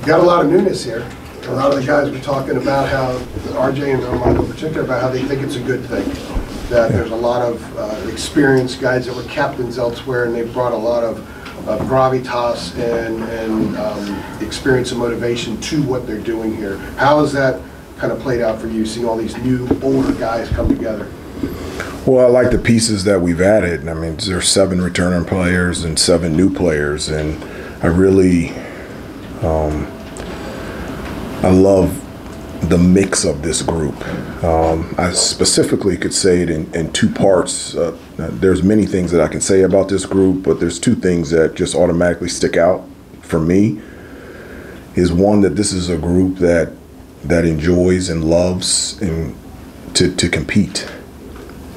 got a lot of newness here. A lot of the guys were talking about how, RJ and Armando in particular, about how they think it's a good thing. That there's a lot of experienced guys that were captains elsewhere, and they brought a lot of gravitas and experience and motivation to what they're doing here. How has that kind of played out for you, seeing all these new, older guys come together? Well, I like the pieces that we've added. I mean, there's 7 returning players and 7 new players, and I really, I love the mix of this group. I specifically could say it in 2 parts. There's many things that I can say about this group, but there's 2 things that just automatically stick out for me. Is one, that this is a group that enjoys and loves and to compete.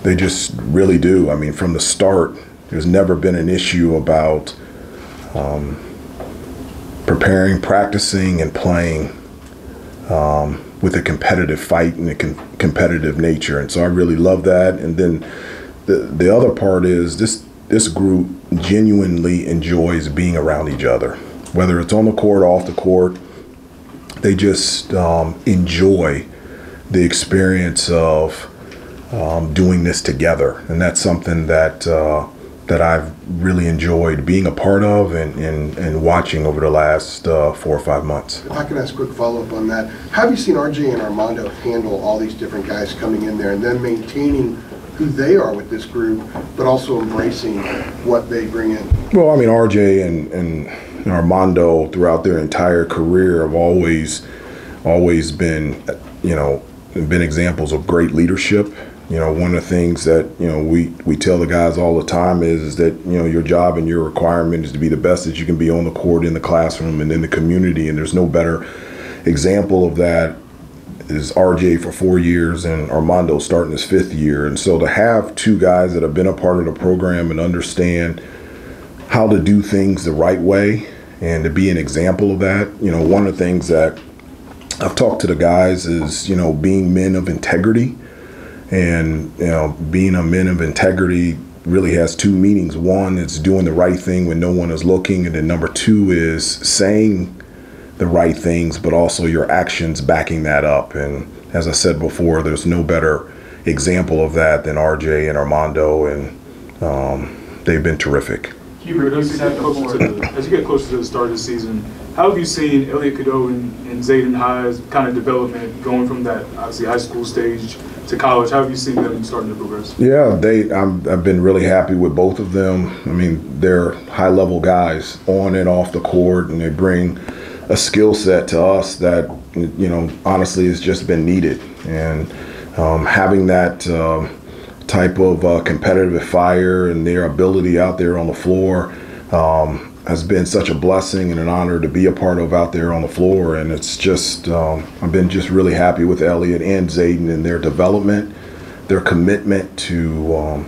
They just really do. I mean, from the start, there's never been an issue about preparing, practicing, and playing with a competitive fight and a competitive nature. And so I really love that. And then the other part is this group genuinely enjoys being around each other, whether it's on the court or off the court. They just enjoy the experience of doing this together, and that's something that I've really enjoyed being a part of and watching over the last 4 or 5 months. If I could ask a quick follow-up on that, how have you seen RJ and Armando handle all these different guys coming in there and then maintaining who they are with this group, but also embracing what they bring in? Well, I mean, RJ and Armando throughout their entire career have always been, been examples of great leadership. One of the things that, we tell the guys all the time is that, your job and your requirement is to be the best that you can be on the court, in the classroom, and in the community. And there's no better example of that is RJ for 4 years and Armando starting his 5th year. And so to have 2 guys that have been a part of the program and understand how to do things the right way and to be an example of that, one of the things that I've talked to the guys is, being men of integrity. And, being a man of integrity really has 2 meanings. One, it's doing the right thing when no one is looking. And then number 2 is saying the right things, but also your actions backing that up. And as I said before, there's no better example of that than RJ and Armando, and they've been terrific. Hubert, as you get closer to the start of the season, how have you seen Elliot Cadeau and Zayden High's kind of development going from that, obviously, high school stage to college? How have you seen them starting to progress? Yeah, I've been really happy with both of them. I mean, they're high-level guys on and off the court, and they bring a skill set to us that, honestly has just been needed. And having that type of competitive fire and their ability out there on the floor has been such a blessing and an honor to be a part of out there on the floor. And it's just, I've been just really happy with Elliot and Zayden and their development, their commitment to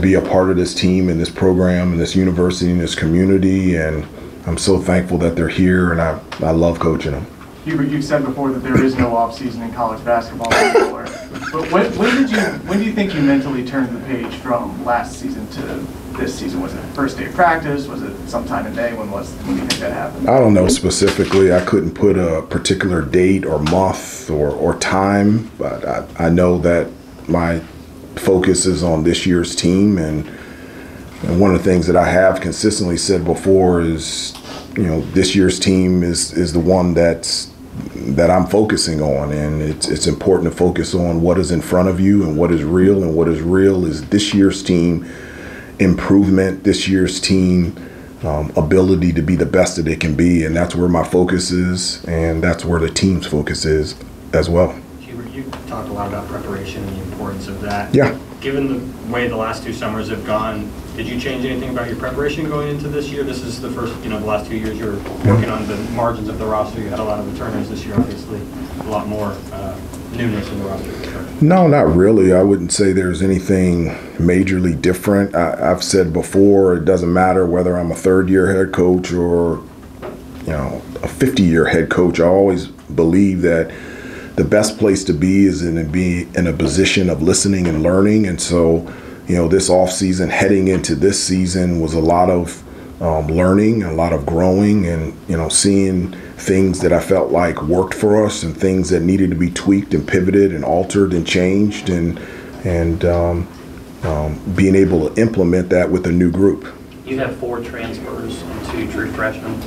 be a part of this team and this program and this university and this community. And I'm so thankful that they're here, and I love coaching them. Hubert, you've said before that there is no off-season in college basketball anymore. But when do you think you mentally turned the page from last season to this season? Was it first day of practice? Was it sometime in May? When do you think that happened? I don't know specifically. I couldn't put a particular date or month or time, but I know that my focus is on this year's team, and one of the things that I have consistently said before is, this year's team is the one that I'm focusing on, and it's important to focus on what is in front of you and what is real. And what is real is this year's team improvement, this year's team ability to be the best that it can be, and that's where my focus is, and that's where the team's focus is as well. Hubert, you talked a lot about preparation and the importance of that. Yeah. Given the way the last 2 summers have gone, did you change anything about your preparation going into this year? This is the first, the last 2 years you're working on the margins of the roster. You had a lot of returners this year, obviously. A lot more newness in the roster. No, not really. I wouldn't say there's anything majorly different. I've said before, it doesn't matter whether I'm a 3rd-year head coach or, a 50-year head coach. I always believe that the best place to be is be in a position of listening and learning. And so, this offseason, heading into this season, was a lot of learning, a lot of growing, and seeing things that I felt like worked for us and things that needed to be tweaked and pivoted and altered and changed, and being able to implement that with a new group. You have 4 transfers and 2 true freshmen,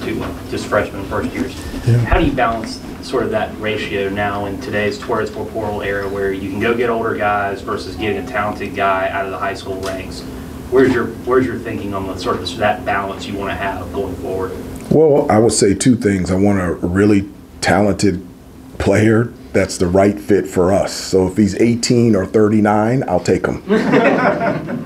2 just freshmen first years. Yeah. How do you balance sort of that ratio now in today's transfer portal era, where you can go get older guys versus getting a talented guy out of the high school ranks? Where's your thinking on the sort of that balance you want to have going forward? Well, I would say 2 things. I want a really talented player that's the right fit for us. So if he's 18 or 39, I'll take him.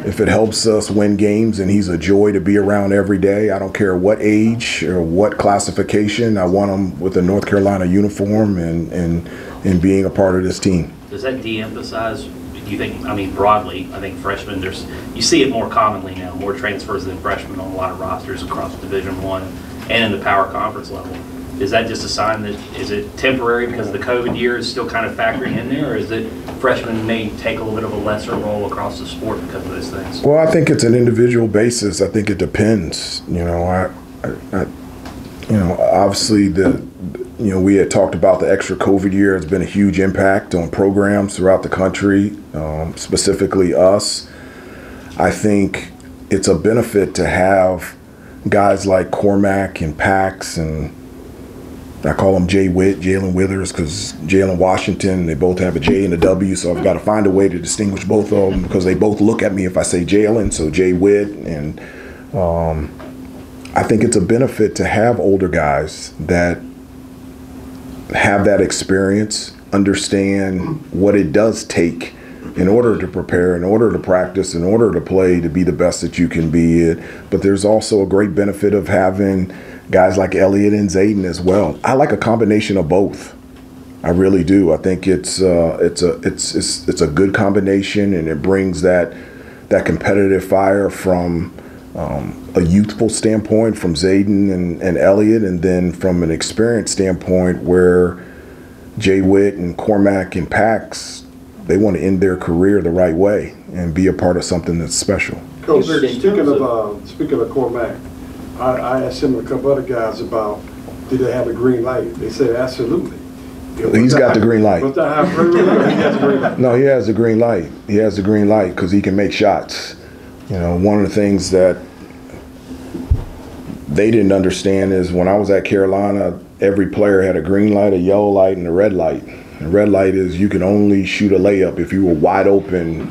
If it helps us win games and he's a joy to be around every day, I don't care what age or what classification, I want him with a North Carolina uniform and being a part of this team. Does that de-emphasize, do you think, I mean, broadly, I think freshmen, you see it more commonly now, more transfers than freshmen on a lot of rosters across Division I and in the power conference level. Is that just a sign that, is it temporary because the COVID year is still kind of factoring in there, or is it freshmen may take a little bit of a lesser role across the sport because of those things? Well, I think it's an individual basis. I think it depends. Obviously we had talked about the extra COVID year. It's been a huge impact on programs throughout the country, specifically us. I think it's a benefit to have guys like Cormac and Pax, and I call him Jalen Withers, because Jalen Washington, they both have a J and a W, so I've got to find a way to distinguish both of them because they both look at me if I say Jalen, so Jay Witt. And I think it's a benefit to have older guys that have that experience, understand what it does take in order to prepare, in order to practice, in order to play, to be the best that you can be. But there's also a great benefit of having guys like Elliott and Zayden as well. I like a combination of both. I really do. I think it's a good combination, and it brings that competitive fire from a youthful standpoint from Zayden and Elliott, and then from an experience standpoint where Jay Witt and Cormac and Pax, they want to end their career the right way and be a part of something that's special. Coach, speaking of Cormac, I asked him and a couple other guys about, did they have a green light? They said absolutely. He's got the green light. Was that how he has a green light? No, he has the green light. He has the green light because he can make shots. One of the things that they didn't understand is when I was at Carolina, every player had a green light, a yellow light, and a red light. The red light is you can only shoot a layup if you were wide open,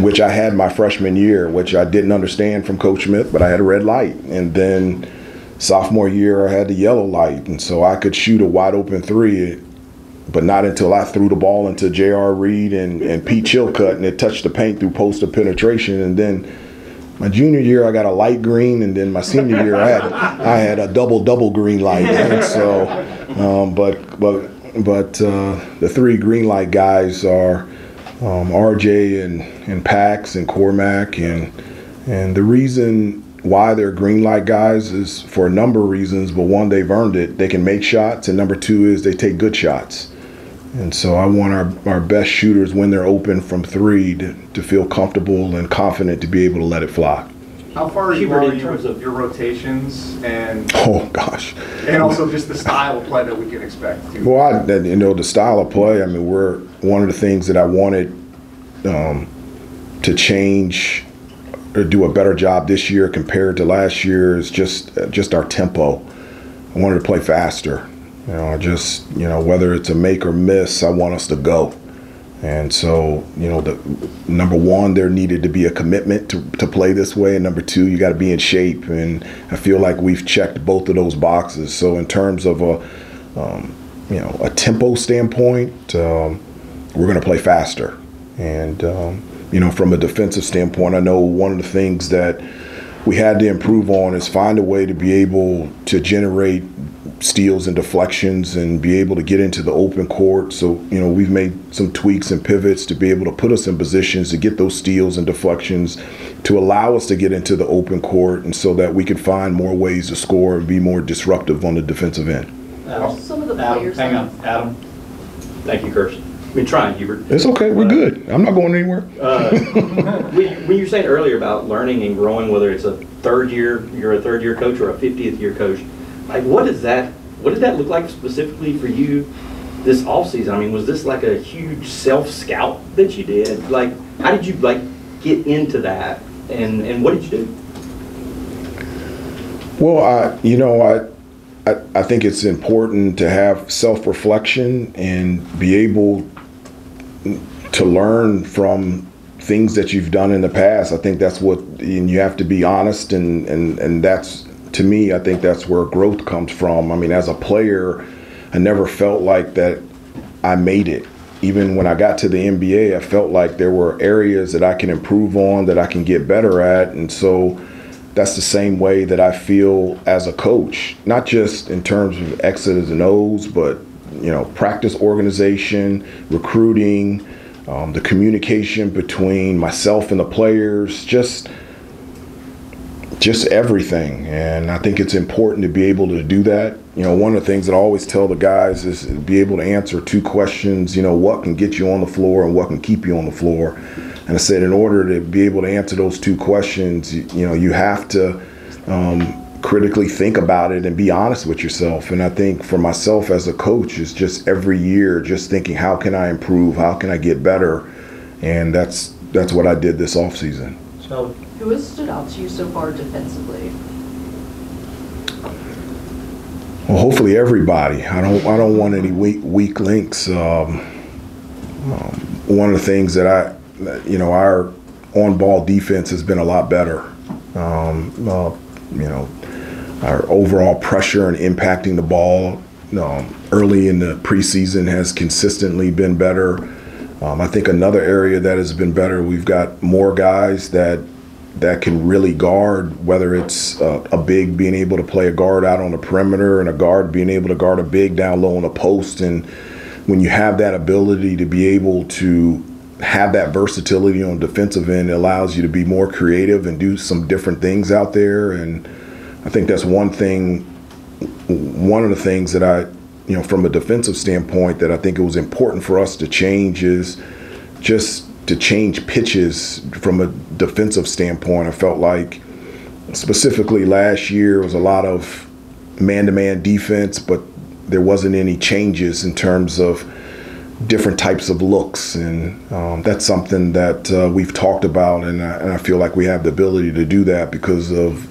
which I had my freshman year, which I didn't understand from Coach Smith, but I had a red light. And then sophomore year, I had the yellow light, and so I could shoot a wide open 3, but not until I threw the ball into J.R. Reed and Pete Chilcutt, and it touched the paint through post of penetration. And then my junior year, I got a light green, and then my senior year, I had a double green light. And so, but the 3 green light guys are RJ and Pax and Cormac, and the reason why they're green light guys is for a number of reasons, but one, they've earned it. They can make shots, and number 2 is they take good shots. And so I want our best shooters, when they're open from 3, to feel comfortable and confident to be able to let it fly. How far are you in terms of your rotations and oh gosh, and also just the style of play that we can expect too? Well, the style of play. I mean, we're one of the things that I wanted to change or do a better job this year compared to last year is just our tempo. I wanted to play faster. Whether it's a make or miss, I want us to go. And so, the number 1, there needed to be a commitment to play this way, and number 2, you got to be in shape. And I feel like we've checked both of those boxes. So in terms of a tempo standpoint, we're going to play faster. And from a defensive standpoint, I know one of the things that we had to improve on is find a way to be able to generate steals and deflections and be able to get into the open court. So, we've made some tweaks and pivots to be able to put us in positions to get those steals and deflections to allow us to get into the open court, and so that we can find more ways to score and be more disruptive on the defensive end. Some of the players. Adam. Thank you, Kirsten. I've been trying, Hubert. It's okay. We're good. I'm not going anywhere. When you were saying earlier about learning and growing, whether it's a you're a third year coach or a 50th year coach. Like, what did that look like specifically for you this offseason? I mean, was this like a huge self-scout that you did? Like, how did you like get into that, and what did you do? Well, I think it's important to have self-reflection and be able to learn from things that you've done in the past. I think that's and you have to be honest, and that's, to me, I think that's where growth comes from. I mean, as a player, I never felt like that I made it. Even when I got to the NBA, I felt like there were areas that I can improve on, that I can get better at. And so that's the same way that I feel as a coach, not just in terms of X's and O's, but, practice organization, recruiting, the communication between myself and the players, just everything. And I think it's important to be able to do that. One of the things that I always tell the guys is be able to answer two questions, what can get you on the floor and what can keep you on the floor. And I said, in order to be able to answer those two questions, you have to critically think about it and be honest with yourself. And I think for myself as a coach, is just every year just thinking, how can I improve? How can I get better? And that's what I did this offseason. So, who has stood out to you so far defensively? Well, hopefully everybody. I don't want any weak links. One of the things that our on-ball defense has been a lot better. Our overall pressure and impacting the ball early in the preseason has consistently been better. I think another area that has been better, we've got more guys that can really guard, whether it's a big being able to play a guard out on the perimeter and a guard being able to guard a big down low on a post. And when you have that ability to be able to have that versatility on the defensive end, it allows you to be more creative and do some different things out there. And I think that's one of the things that I, from a defensive standpoint, that I think it was important for us to change, is just to change pitches from a defensive standpoint. I felt like specifically last year was a lot of man-to-man defense, but there wasn't any changes in terms of different types of looks. And that's something that we've talked about, and I feel like we have the ability to do that because of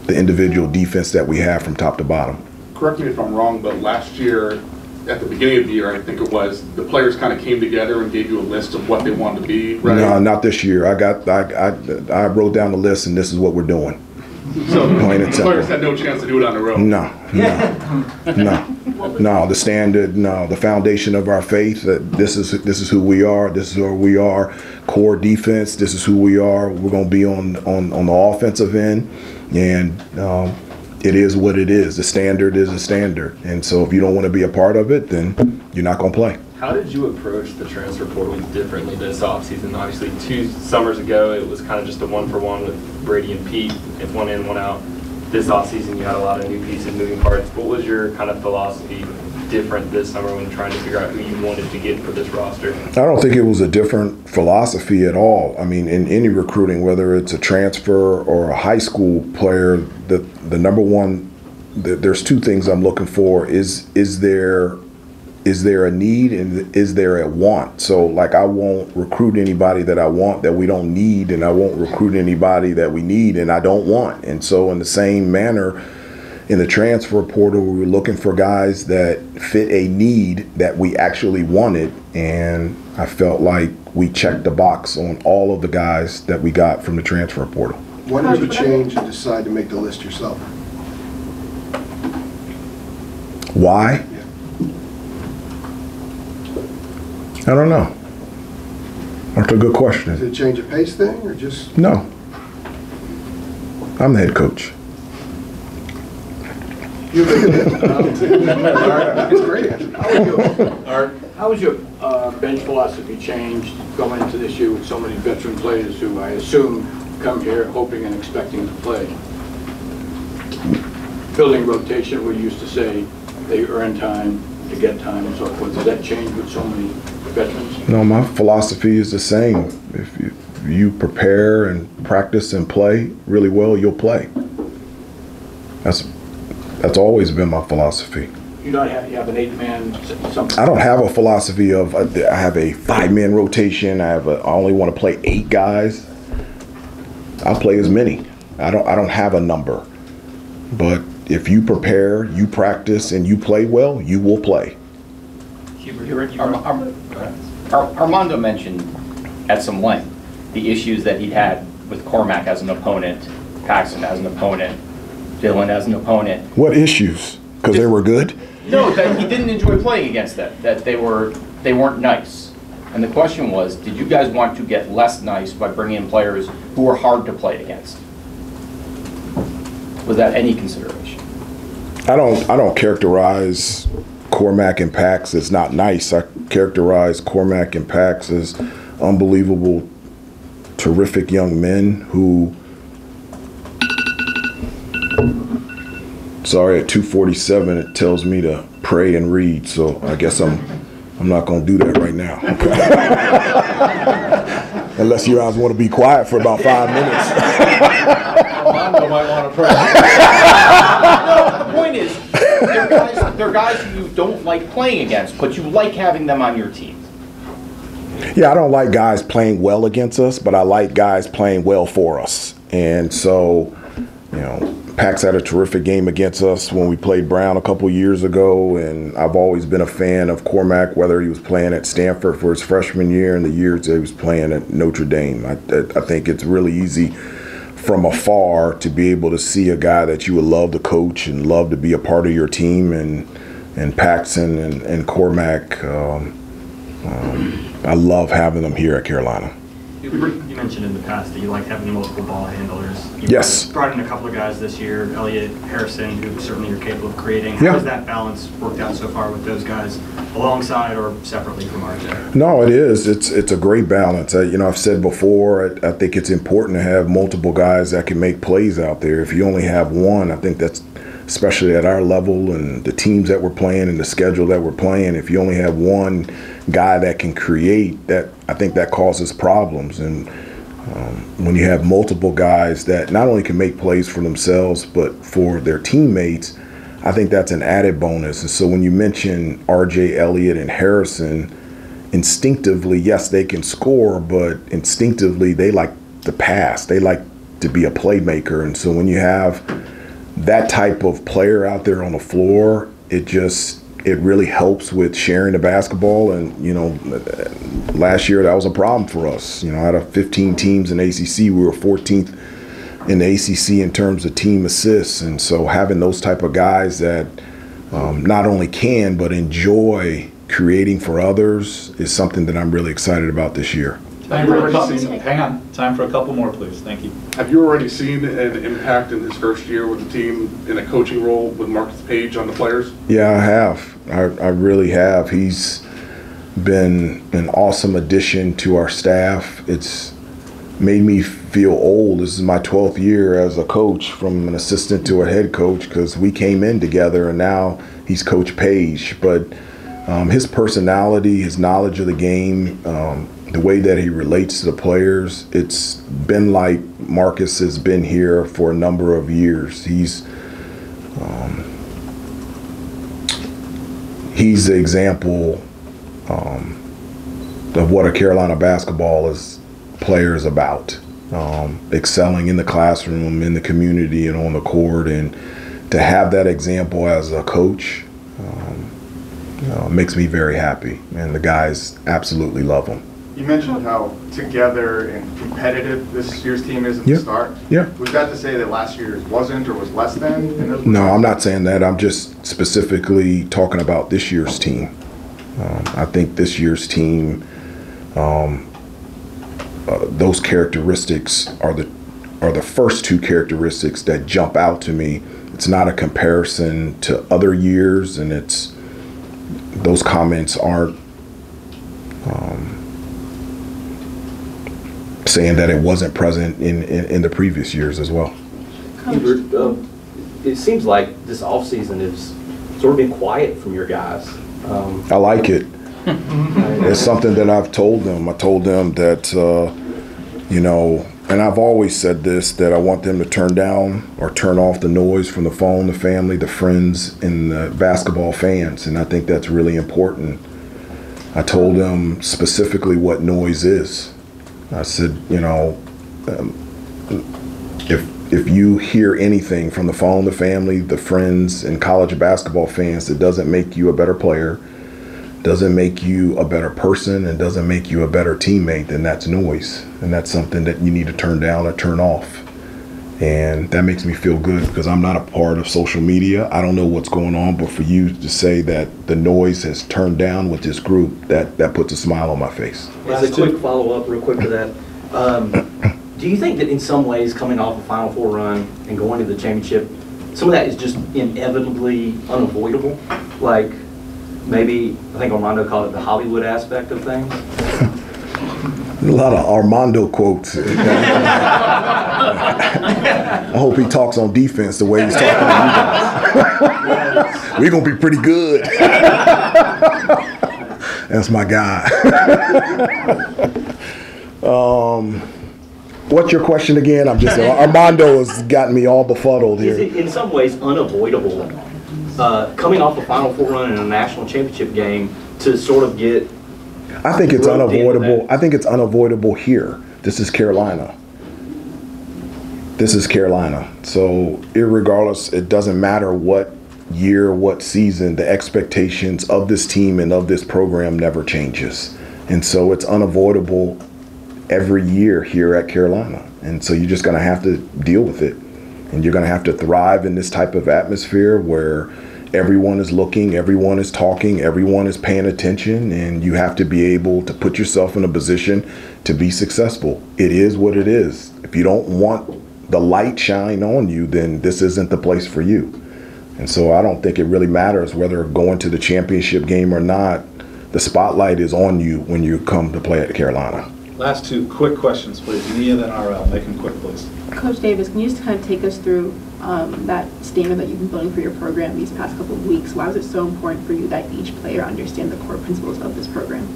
the individual defense that we have from top to bottom. Correct me if I'm wrong, but last year, at the beginning of the year, I think it was, the players kind of came together and gave you a list of what they wanted to be, right? No, not this year. I wrote down the list, and this is what we're doing. So the players had no chance to do it on their own? No. The standard, the foundation of our faith, that this is who we are, this is who we are, core defense, this is who we are. We're going to be on the offensive end, and it is what it is. The standard is a standard. And so if you don't want to be a part of it, then you're not going to play. How did you approach the transfer portal differently this offseason? Obviously, 2 summers ago, it was kind of just a one-for-one with Brady and Pete. It's one in, one out. This offseason, you had a lot of new pieces, moving parts. What was your kind of philosophy different this summer when trying to figure out who you wanted to get for this roster? I don't think it was a different philosophy at all. I mean, in any recruiting, whether it's a transfer or a high school player, the number one, there's 2 things I'm looking for. Is there a need, and is there a want? So, like, I won't recruit anybody that I want that we don't need, and I won't recruit anybody that we need and I don't want. And so in the same manner, in the transfer portal, we were looking for guys that fit a need that we actually wanted, and I felt like we checked the box on all of the guys that we got from the transfer portal. Why did you change and decide to make the list yourself? Why? I don't know. That's a good question. Is it a change of pace thing, or just? No. I'm the head coach. You're looking at it's great. How was your bench philosophy changed going into this year with so many veteran players who I assume come here hoping and expecting to play? Building rotation, we used to say they earn time to get time and so forth. Does that change with so many veterans? No, my philosophy is the same. you prepare and practice and play really well, you'll play. That's always been my philosophy. You don't have, you have an 8-man, something? I don't have a philosophy of, I have a 5-man rotation. I only want to play 8 guys. I'll play as many. I don't have a number. But if you prepare, you practice, and you play well, you will play. Hubert, Armando mentioned at some length the issues that he'd had with Cormac as an opponent, Paxton as an opponent, Dylan as an opponent. What issues? Because they were good? No, that he didn't enjoy playing against them, that they weren't nice. And the question was, did you guys want to get less nice by bringing in players who were hard to play against? Was that any consideration? I don't characterize Cormac and Pax as not nice. I characterize Cormac and Pax as unbelievable, terrific young men who, sorry, at 2:47 it tells me to pray and read, so I guess I'm not going to do that right now. Unless you guys want to be quiet for about 5 minutes. Armando might want to pray. No, the point is, they're guys who you don't like playing against, but you like having them on your team. Yeah, I don't like guys playing well against us, but I like guys playing well for us. And so, you know, Pax had a terrific game against us when we played Brown a couple years ago, and I've always been a fan of Cormac, whether he was playing at Stanford for his freshman year and the years that he was playing at Notre Dame. I think it's really easy from afar to be able to see a guy that you would love to coach and love to be a part of your team, and Paxton and Cormac. I love having them here at Carolina. You mentioned in the past that you like having multiple ball handlers. You Yes. brought in a couple of guys this year, Elliott, Harrison, who certainly you're capable of creating. Yeah. How has that balance worked out so far with those guys, alongside or separately from RJ? No, it is. It's a great balance. I've said before, I think it's important to have multiple guys that can make plays out there. If you only have one, I think that's, especially at our level and the teams that we're playing and the schedule that we're playing, if you only have one guy that can create, that I think that causes problems. And when you have multiple guys that not only can make plays for themselves but for their teammates, I think that's an added bonus. And so when you mention RJ, Elliott, and Harrison, instinctively, yes, they can score, but instinctively they like to pass. They like to be a playmaker. And so when you have that type of player out there on the floor, it really helps with sharing the basketball. And, last year that was a problem for us. Out of 15 teams in ACC, we were 14th in the ACC in terms of team assists. And so having those type of guys that not only can but enjoy creating for others is something that I'm really excited about this year. Hang on. Time for a couple more, please. Thank you. Have you already seen an impact in his first year with the team in a coaching role with Marcus Page on the players? Yeah, I have. I really have. He's been an awesome addition to our staff. It's made me feel old. This is my 12th year as a coach, from an assistant to a head coach, because we came in together and now he's Coach Page. But his personality, his knowledge of the game, the way that he relates to the players, it's been like Marcus has been here for a number of years. He's the example of what a Carolina basketball player is about, excelling in the classroom, in the community, and on the court. And to have that example as a coach makes me very happy, and the guys absolutely love him. You mentioned how together and competitive this year's team is at the start. Yeah. Was that to say that last year's wasn't or was less than? No, I'm not saying that. I'm just specifically talking about this year's team. I think this year's team, those characteristics are the first two characteristics that jump out to me. It's not a comparison to other years, and those comments aren't saying that it wasn't present in the previous years as well. Hubert, it seems like this offseason has sort of been quiet from your guys. I like it. It's something that I've told them. I told them that And I've always said this, that I want them to turn down or turn off the noise from the phone, the family, the friends, and the basketball fans. And I think that's really important. I told them specifically what noise is. I said, if you hear anything from the phone, the family, the friends, and college basketball fans that doesn't make you a better player, doesn't make you a better person, and doesn't make you a better teammate, then that's noise. And that's something that you need to turn down or turn off. And that makes me feel good because I'm not a part of social media. I don't know what's going on, but for you to say that the noise has turned down with this group, that puts a smile on my face. As a quick follow-up real quick to that, do you think that in some ways coming off a Final Four run and going to the championship, some of that is just inevitably unavoidable? Like maybe, I think Armando called it the Hollywood aspect of things? A lot of Armando quotes. I hope he talks on defense the way he's talking to you guys. We're going to be pretty good. That's my guy. What's your question again? Armando has gotten me all befuddled here. Is it in some ways unavoidable, coming off a Final Four run in a national championship game, to sort of get... I think it's unavoidable. I think it's unavoidable here. This is Carolina. So irregardless, it doesn't matter what year, what season, the expectations of this team and of this program never changes. And so it's unavoidable every year here at Carolina. And so you're just going to have to deal with it. And you're going to have to thrive in this type of atmosphere where everyone is looking, everyone is talking, everyone is paying attention, and you have to be able to put yourself in a position to be successful. It is what it is. If you don't want the light shine on you, then this isn't the place for you. And so I don't think it really matters whether going to the championship game or not. The spotlight is on you when you come to play at Carolina. Last two quick questions, please. Nia, then RL. Make them quick, please. Coach Davis, can you just kind of take us through that standard that you've been building for your program these past couple of weeks? Why was it so important for you that each player understand the core principles of this program?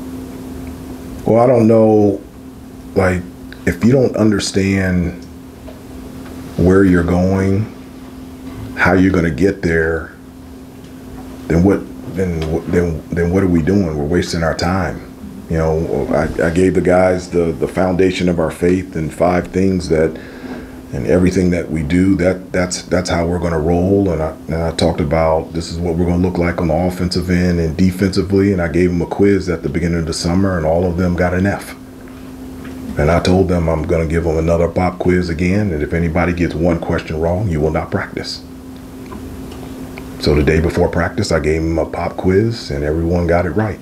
Well, I don't know, like, if you don't understand where you're going, how you're going to get there, then what are we doing? We're wasting our time. I gave the guys the foundation of our faith and 5 things that, and everything that we do, that's how we're going to roll. And I talked about this is what we're going to look like on the offensive end and defensively. And I gave them a quiz at the beginning of the summer, and all of them got an F. And I told them I'm going to give them another pop quiz again, and if anybody gets one question wrong, you will not practice. So the day before practice, I gave them a pop quiz, and everyone got it right.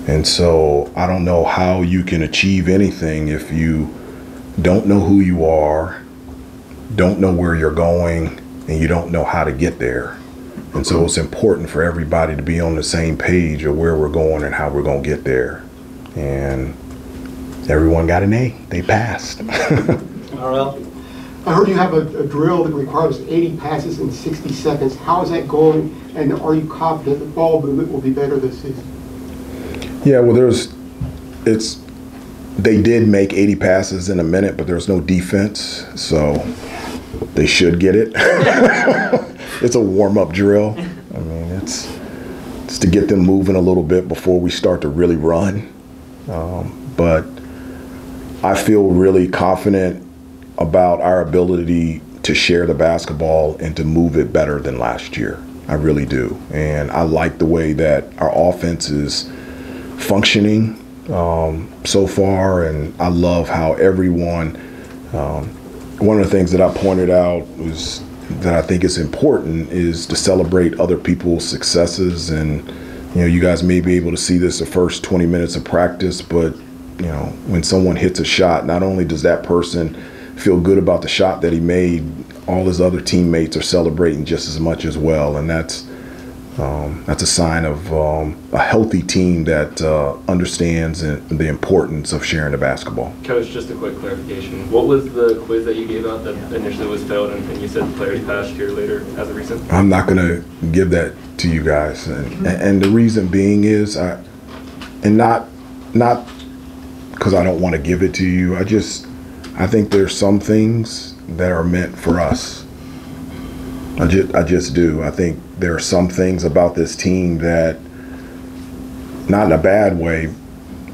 And so I don't know how you can achieve anything if you don't know who you are, don't know where you're going, and you don't know how to get there. And so it's important for everybody to be on the same page of where we're going and how we're going to get there. And everyone got an A. They passed. RL? I heard you have a drill that requires 80 passes in 60 seconds. How is that going, and are you confident that ball movement will be better this season? Yeah, well, they did make 80 passes in a minute, but there's no defense, so they should get it. It's a warm-up drill. I mean, it's to get them moving a little bit before we start to really run. But I feel really confident about our ability to share the basketball and to move it better than last year. I really do. And I like the way that our offense is functioning so far, and I love how everyone, one of the things that I pointed out was that I think is important is to celebrate other people's successes. And you guys may be able to see this the first 20 minutes of practice, but when someone hits a shot, not only does that person feel good about the shot that he made, all his other teammates are celebrating just as much as well. And that's a sign of a healthy team that understands the importance of sharing the basketball. Coach, just a quick clarification. What was the quiz that you gave out that initially was failed, and you said the players passed here later as a reason? I'm not going to give that to you guys. And the reason being is, not because I don't want to give it to you. I think there's some things that are meant for us. I just do. I think there are some things about this team that, not in a bad way,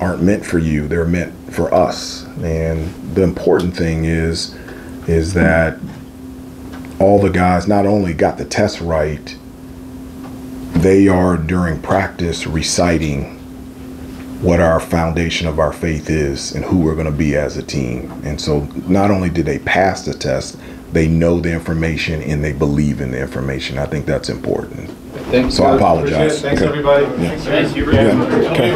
aren't meant for you. They're meant for us. And the important thing is that all the guys not only got the test right, they are during practice reciting what our foundation of our faith is and who we're going to be as a team. And so not only did they pass the test, they know the information and they believe in the information. I think that's important. Thanks, so I apologize. Thanks, everybody. Yeah. Thanks, Yeah. Okay.